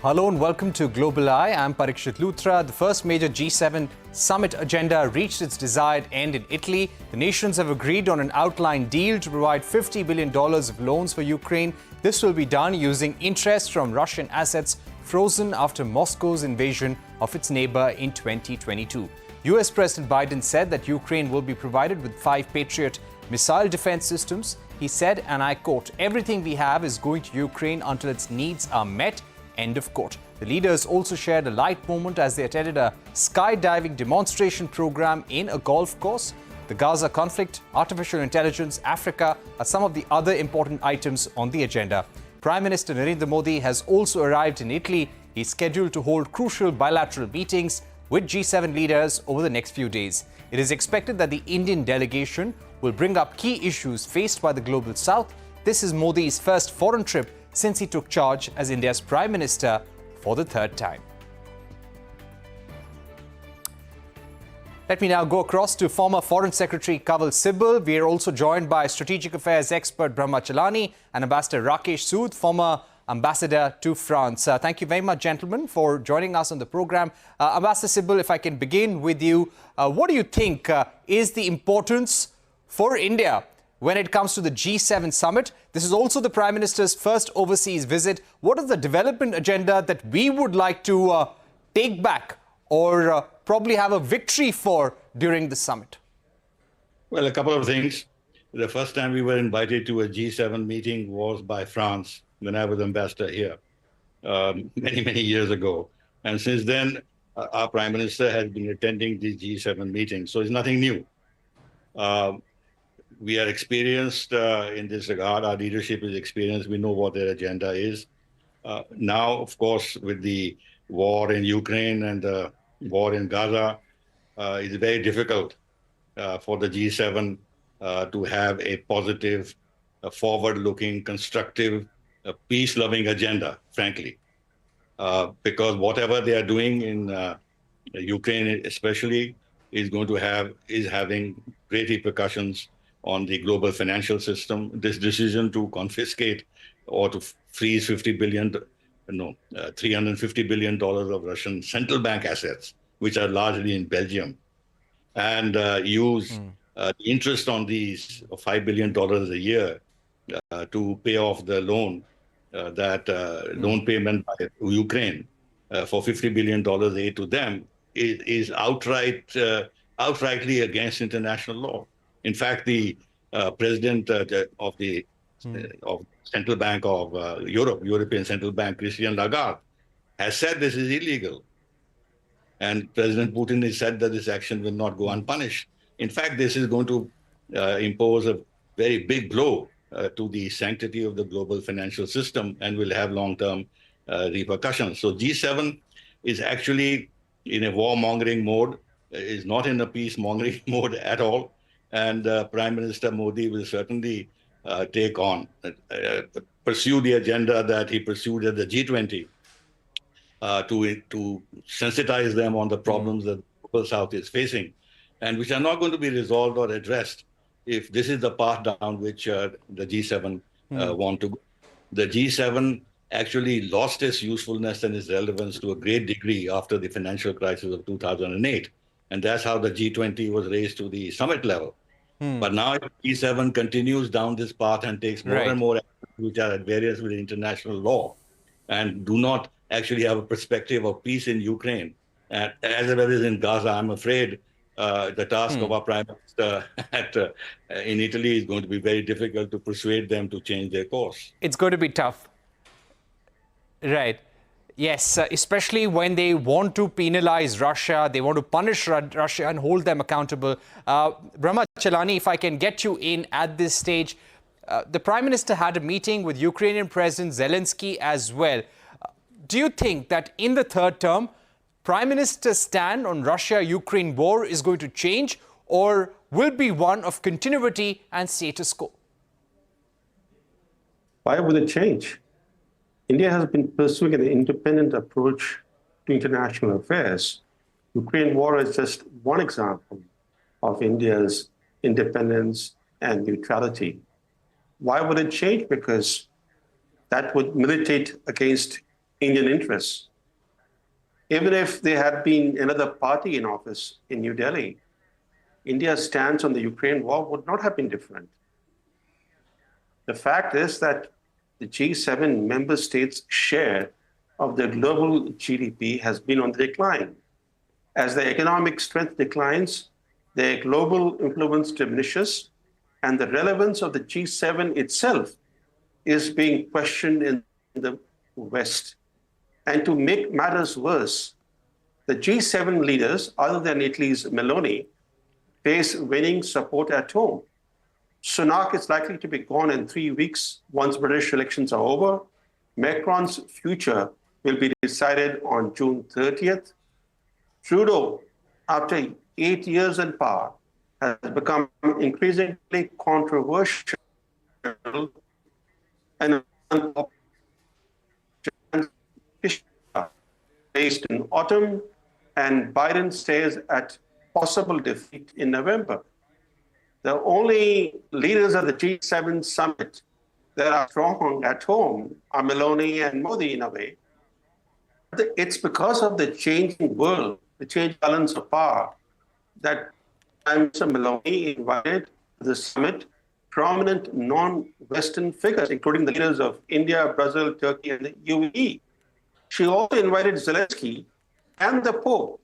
Hello and welcome to Global Eye. I'm Parikshit Luthra. The first major G7 summit agenda reached its desired end in Italy. The nations have agreed on an outline deal to provide $50 billion of loans for Ukraine. This will be done using interest from Russian assets frozen after Moscow's invasion of its neighbor in 2022. US President Biden said that Ukraine will be provided with 5 Patriot missile defense systems. He said, and I quote, "Everything we have is going to Ukraine until its needs are met." End of quote. The leaders also shared a light moment as they attended a skydiving demonstration program in a golf course. The Gaza conflict, artificial intelligence, Africa are some of the other important items on the agenda. Prime Minister Narendra Modi has also arrived in Italy. He's scheduled to hold crucial bilateral meetings with G7 leaders over the next few days. It is expected that the Indian delegation will bring up key issues faced by the Global South. This is Modi's first foreign trip since he took charge as India's Prime Minister for the third time. Let me now go across to former Foreign Secretary Kanwal Sibal. We are also joined by Strategic Affairs expert Brahma Chellaney and Ambassador Rakesh Sood, former Ambassador to France. Thank you very much, gentlemen, for joining us on the program. Ambassador Sibal, if I can begin with you, what do you think is the importance for India when it comes to the G7 summit? This is also the Prime Minister's first overseas visit. What is the development agenda that we would like to take back or probably have a victory for during the summit? Well, a couple of things. The first time we were invited to a G7 meeting was by France when I was ambassador here many years ago. And since then, our Prime Minister has been attending these G7 meetings. So it's nothing new. We are experienced in this regard. Our leadership is experienced. We know what their agenda is. Now, of course, with the war in Ukraine and the war in Gaza, it's very difficult for the G7 to have a positive, forward-looking, constructive, peace-loving agenda, frankly. Because whatever they are doing in Ukraine especially is having great repercussions on the global financial system. This decision to confiscate or to freeze $350 billion of Russian central bank assets, which are largely in Belgium, and use the interest on these $5 billion a year to pay off the loan, loan payment by Ukraine for $50 billion aid to them is outrightly against international law. In fact, the president of the Central Bank of European Central Bank, Christine Lagarde, has said this is illegal. And President Putin has said that this action will not go unpunished. In fact, this is going to impose a very big blow to the sanctity of the global financial system and will have long-term repercussions. So G7 is actually in a warmongering mode, is not in a peace-mongering mode at all. And Prime Minister Modi will certainly pursue the agenda that he pursued at the G20 to sensitize them on the problems that the global South is facing, and which are not going to be resolved or addressed if this is the path down which the G7 want to go. The G7 actually lost its usefulness and its relevance to a great degree after the financial crisis of 2008. And that's how the G20 was raised to the summit level. But now if G7 continues down this path and takes more and more actions which are at variance with international law and do not actually have a perspective of peace in Ukraine, as well as in Gaza, I'm afraid the task of our Prime Minister in Italy is going to be very difficult to persuade them to change their course. It's going to be tough. Right. Yes, especially when they want to penalize Russia, they want to punish Russia and hold them accountable. Brahma Chellaney, if I can get you in at this stage, the Prime Minister had a meeting with Ukrainian President Zelensky as well. Do you think that in the third term, Prime Minister's stand on Russia-Ukraine war is going to change or will be one of continuity and status quo? Why would it change? India has been pursuing an independent approach to international affairs. Ukraine war is just one example of India's independence and neutrality. Why would it change? Because that would militate against Indian interests. Even if there had been another party in office in New Delhi, India's stance on the Ukraine war would not have been different. The fact is that the G7 member states' share of the global GDP has been on the decline. As their economic strength declines, their global influence diminishes, and the relevance of the G7 itself is being questioned in the West. And to make matters worse, the G7 leaders, other than Italy's Meloni, face winning support at home. Sunak is likely to be gone in 3 weeks once British elections are over. Macron's future will be decided on June 30th. Trudeau, after 8 years in power, has become increasingly controversial and based in autumn, and Biden stays at possible defeat in November. The only leaders of the G7 summit that are strong at home are Meloni and Modi in a way. It's because of the changing world, the changing balance of power, that Prime Minister Meloni invited to the summit prominent non-Western figures, including the leaders of India, Brazil, Turkey, and the UAE. She also invited Zelensky and the Pope,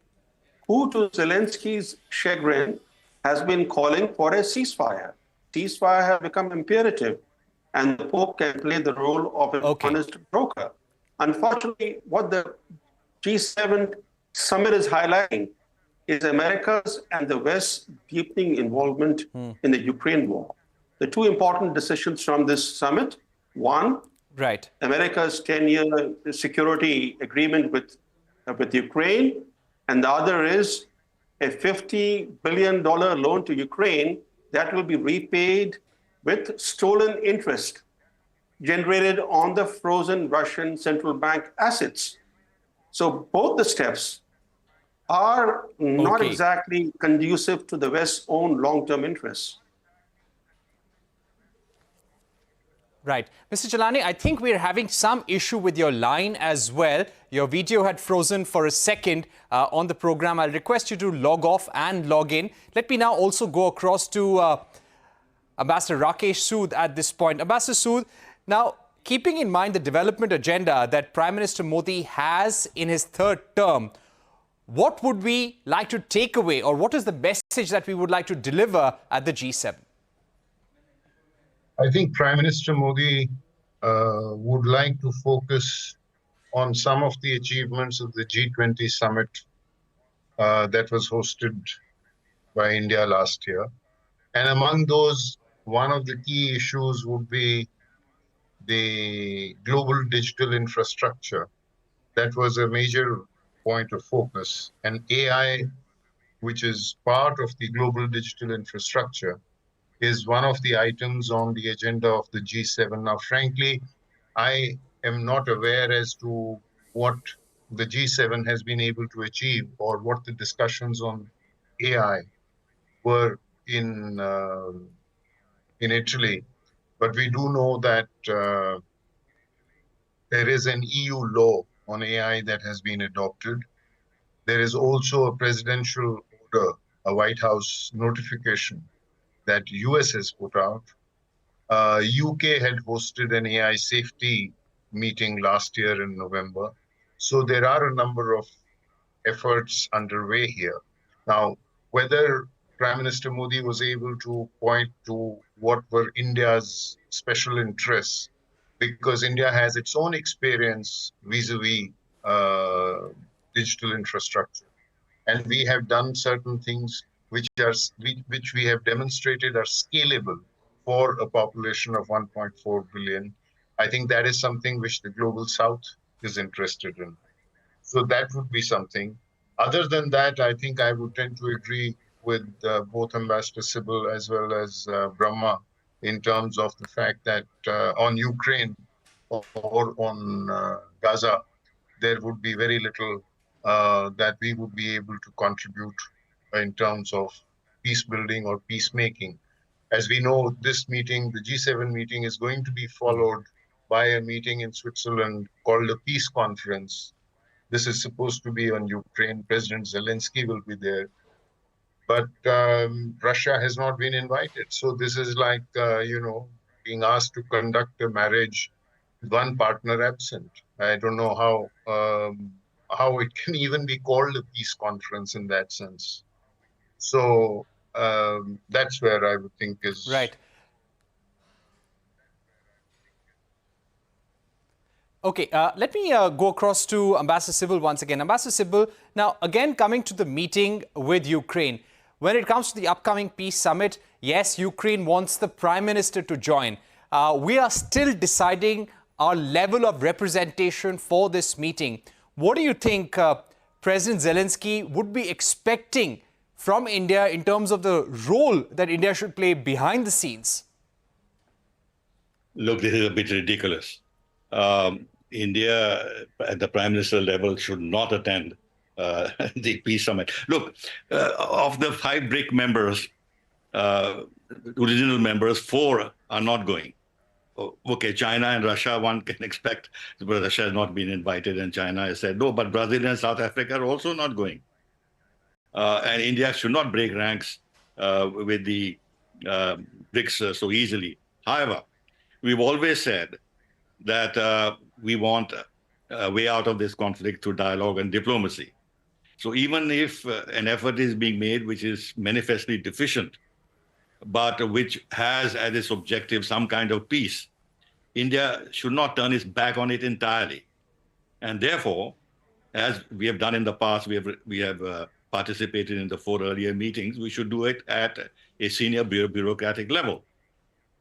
who, to Zelensky's chagrin, has been calling for a ceasefire. Ceasefire has become imperative, and the Pope can play the role of an honest broker. Unfortunately, what the G7 summit is highlighting is America's and the West's deepening involvement in the Ukraine war. The two important decisions from this summit: one, America's 10-year security agreement with Ukraine, and the other is a $50 billion loan to Ukraine that will be repaid with stolen interest generated on the frozen Russian central bank assets. So both the steps are not exactly conducive to the West's own long-term interests. Right. Mr. Chellaney, I think we're having some issue with your line as well. Your video had frozen for a second on the program. I'll request you to log off and log in. Let me now also go across to Ambassador Rakesh Sood at this point. Ambassador Sood, now, keeping in mind the development agenda that Prime Minister Modi has in his third term, what would we like to take away, or what is the message that we would like to deliver at the G7? I think Prime Minister Modi would like to focus on some of the achievements of the G20 summit that was hosted by India last year. And among those, one of the key issues would be the global digital infrastructure. That was a major point of focus. And AI, which is part of the global digital infrastructure, is one of the items on the agenda of the G7. Now, frankly, I am not aware as to what the G7 has been able to achieve or what the discussions on AI were in Italy. But we do know that there is an EU law on AI that has been adopted. There is also a presidential order, a White House notification that US has put out. UK had hosted an AI safety meeting last year in November. So there are a number of efforts underway here. Now, whether Prime Minister Modi was able to point to what were India's special interests, because India has its own experience vis-a-vis digital infrastructure. And we have done certain things which we have demonstrated are scalable for a population of 1.4 billion. I think that is something which the Global South is interested in. So that would be something. Other than that, I think I would tend to agree with both Ambassador Sibal as well as Brahma in terms of the fact that on Ukraine or on Gaza, there would be very little that we would be able to contribute in terms of peace building or peacemaking. As we know, this meeting, the G7 meeting, is going to be followed by a meeting in Switzerland called a peace conference. This is supposed to be on Ukraine. President Zelensky will be there. But Russia has not been invited. So this is like, being asked to conduct a marriage with one partner absent. I don't know how it can even be called a peace conference in that sense. So that's where I would think is... Right. Okay, let me go across to Ambassador Sibal once again. Ambassador Sibal, now again coming to the meeting with Ukraine. When it comes to the upcoming peace summit, yes, Ukraine wants the Prime Minister to join. We are still deciding our level of representation for this meeting. What do you think President Zelensky would be expecting from India in terms of the role that India should play behind the scenes? Look, this is a bit ridiculous. India at the Prime Minister level should not attend the peace summit. Look, of the 5 BRIC members, original members, 4 are not going. Okay, China and Russia, one can expect, but Russia has not been invited and China has said no, but Brazil and South Africa are also not going. And India should not break ranks with the BRICS so easily. However, we've always said that we want a way out of this conflict through dialogue and diplomacy. So even if an effort is being made which is manifestly deficient, but which has as its objective some kind of peace, India should not turn its back on it entirely. And therefore, as we have done in the past, we have participated in the 4 earlier meetings, we should do it at a senior bureaucratic level,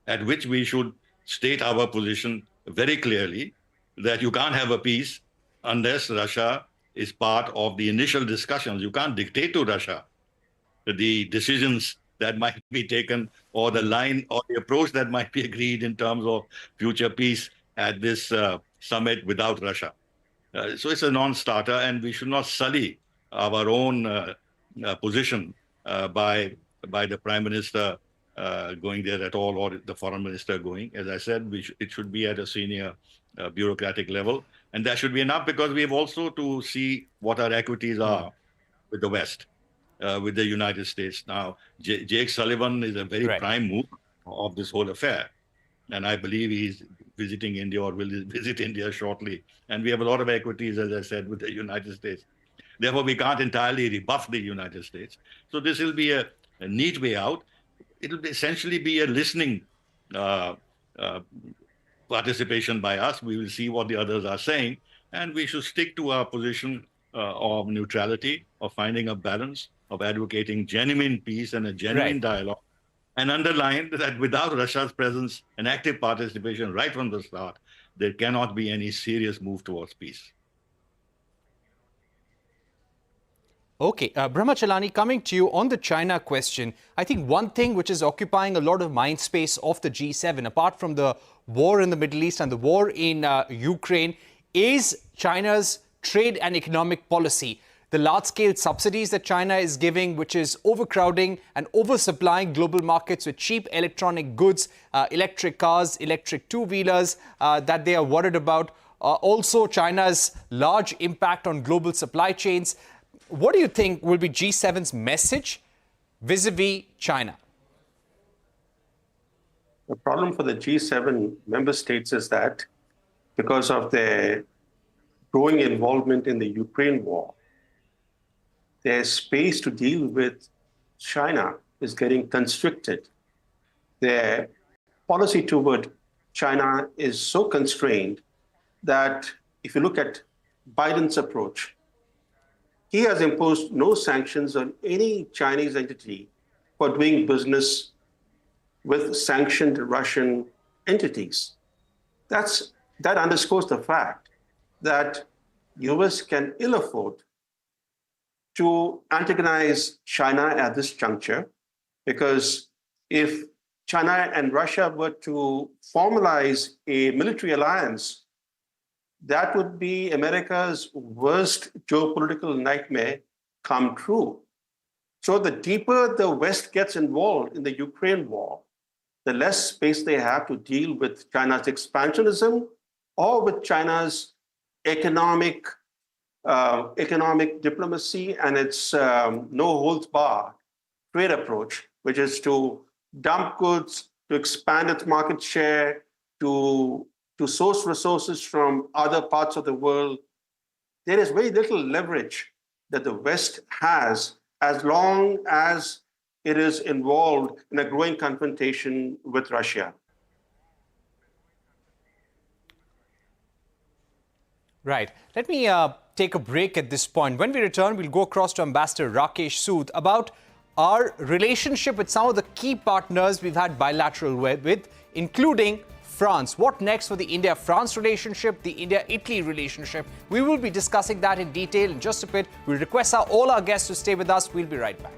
at which we should state our position very clearly that you can't have a peace unless Russia is part of the initial discussions. You can't dictate to Russia the decisions that might be taken or the line or the approach that might be agreed in terms of future peace at this summit without Russia. So it's a non-starter, and we should not sully our own position by the Prime Minister going there at all, or the Foreign Minister going. As I said, it should be at a senior bureaucratic level, and that should be enough, because we have also to see what our equities are with the West, with the United States. Now, Jake Sullivan is a very prime move of this whole affair, and I believe he's visiting India or will visit India shortly. And we have a lot of equities, as I said, with the United States. Therefore, we can't entirely rebuff the United States. So this will be a neat way out. It will essentially be a listening participation by us. We will see what the others are saying, and we should stick to our position of neutrality, of finding a balance, of advocating genuine peace and a genuine dialogue, and underline that without Russia's presence and active participation right from the start, there cannot be any serious move towards peace. Okay, Brahma Chellaney, coming to you on the China question, I think one thing which is occupying a lot of mind space of the G7, apart from the war in the Middle East and the war in Ukraine, is China's trade and economic policy. The large-scale subsidies that China is giving, which is overcrowding and oversupplying global markets with cheap electronic goods, electric cars, electric two-wheelers that they are worried about. Also, China's large impact on global supply chains. What do you think will be G7's message vis-a-vis China? The problem for the G7 member states is that because of their growing involvement in the Ukraine war, their space to deal with China is getting constricted. Their policy toward China is so constrained that if you look at Biden's approach, he has imposed no sanctions on any Chinese entity for doing business with sanctioned Russian entities. That underscores the fact that US can ill afford to antagonize China at this juncture, because if China and Russia were to formalize a military alliance, that would be America's worst geopolitical nightmare come true. So the deeper the West gets involved in the Ukraine war, the less space they have to deal with China's expansionism or with China's economic diplomacy and its no-holds-barred trade approach, which is to dump goods, to expand its market share, to source resources from other parts of the world, there is very little leverage that the West has as long as it is involved in a growing confrontation with Russia. Right. Let me take a break at this point. When we return, we'll go across to Ambassador Rakesh Sood about our relationship with some of the key partners we've had bilateral with, including France. What next for the India-France relationship, the India-Italy relationship? We will be discussing that in detail in just a bit. We'll request all our guests to stay with us. We'll be right back.